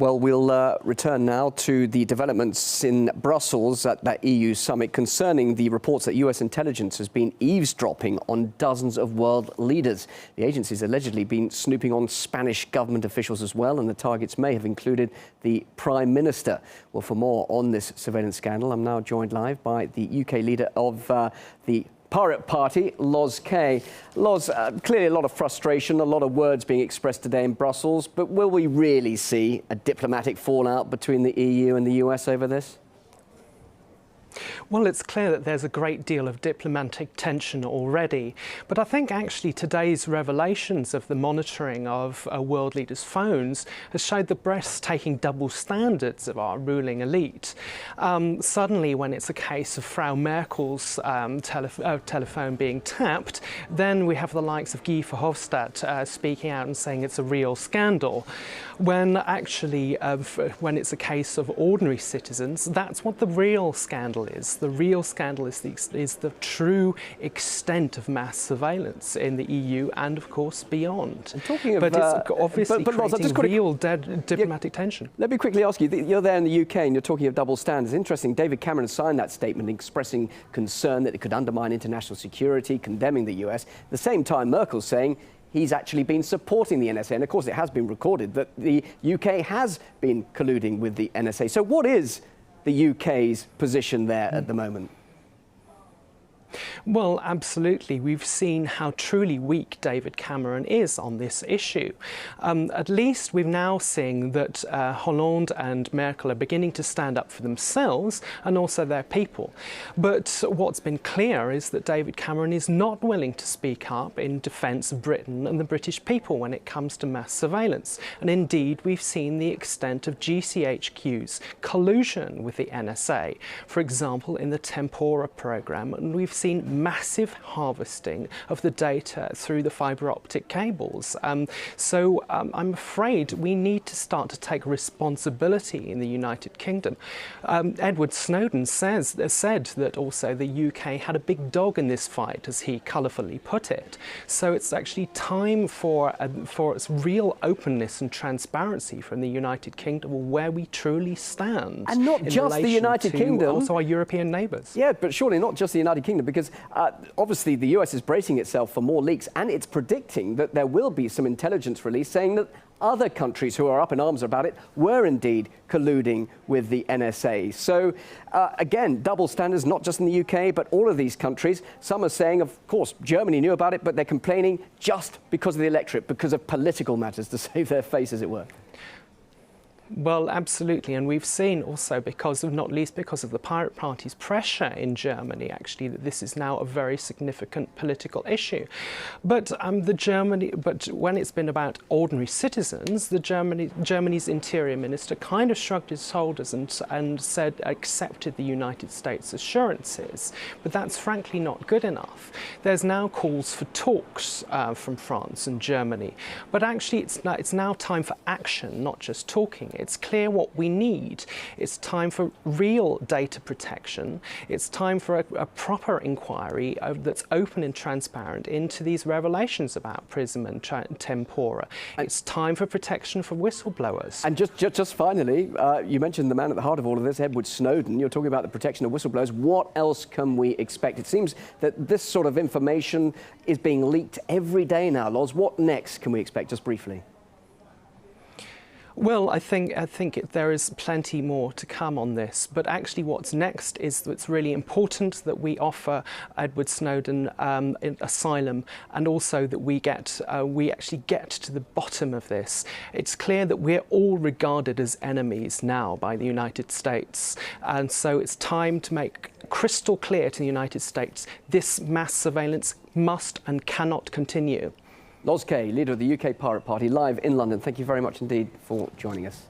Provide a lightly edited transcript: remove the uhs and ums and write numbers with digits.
Well, we'll return now to the developments in Brussels at that EU summit concerning the reports that US intelligence has been eavesdropping on dozens of world leaders. The agency's allegedly been snooping on Spanish government officials as well, and the targets may have included the Prime Minister. Well, for more on this surveillance scandal, I'm now joined live by the UK leader of the Pirate Party, Loz Kaye. Loz, clearly a lot of frustration, a lot of words being expressed today in Brussels, but will we really see a diplomatic fallout between the EU and the US over this? Well, it's clear that there's a great deal of diplomatic tension already, but I think actually today's revelations of the monitoring of world leaders' phones has showed the breathtaking double standards of our ruling elite. Suddenly, when it's a case of Frau Merkel's telephone being tapped, then we have the likes of Guy Verhofstadt speaking out and saying it's a real scandal. When actually, when it's a case of ordinary citizens, that's what the real scandal is. The real scandal is the true extent of mass surveillance in the EU and, of course, beyond. But it's obviously creating real diplomatic tension. Let me quickly ask you, you're there in the UK and you're talking of double standards. Interesting, David Cameron signed that statement expressing concern that it could undermine international security, condemning the US. At the same time, Merkel's saying he's actually been supporting the NSA. And, of course, it has been recorded that the UK has been colluding with the NSA. So what is the UK's position there at the moment? Well, absolutely. We've seen how truly weak David Cameron is on this issue. At least we're now seeing that Hollande and Merkel are beginning to stand up for themselves and also their people. But what's been clear is that David Cameron is not willing to speak up in defence of Britain and the British people when it comes to mass surveillance. And indeed, we've seen the extent of GCHQ's collusion with the NSA, for example, in the Tempora programme, and we've seen massive harvesting of the data through the fibre optic cables. So I'm afraid we need to start to take responsibility in the United Kingdom. Edward Snowden said that also the UK had a big dog in this fight, as he colourfully put it. So it's actually time for its real openness and transparency from the United Kingdom, where we truly stand. And not just the United Kingdom, also our European neighbours. Yeah, but surely not just the United Kingdom, because obviously the US is bracing itself for more leaks, and it's predicting that there will be some intelligence release saying that other countries who are up in arms about it were indeed colluding with the NSA. So again, double standards, not just in the UK, but all of these countries. Some are saying, of course, Germany knew about it, but they're complaining just because of the electorate, because of political matters, to save their face, as it were. Well, absolutely, and we've seen also, not least because of the Pirate Party's pressure in Germany, actually, that this is now a very significant political issue. But when it's been about ordinary citizens, Germany's Interior Minister kind of shrugged his shoulders and accepted the United States' assurances. But that's frankly not good enough. There's now calls for talks from France and Germany, but actually it's now time for action, not just talking. It's clear what we need. It's time for real data protection. It's time for a proper inquiry that's open and transparent into these revelations about PRISM and Tempora. It's time for protection for whistleblowers. And just finally, you mentioned the man at the heart of all of this, Edward Snowden. You're talking about the protection of whistleblowers. What else can we expect? It seems that this sort of information is being leaked every day now, Loz. What next can we expect, just briefly? Well, I think there is plenty more to come on this, but actually what's next is that it's really important that we offer Edward Snowden asylum, and also that we actually get to the bottom of this. It's clear that we're all regarded as enemies now by the United States, and so it's time to make crystal clear to the United States this mass surveillance must and cannot continue. Loz Kaye, leader of the UK Pirate Party, live in London. Thank you very much indeed for joining us.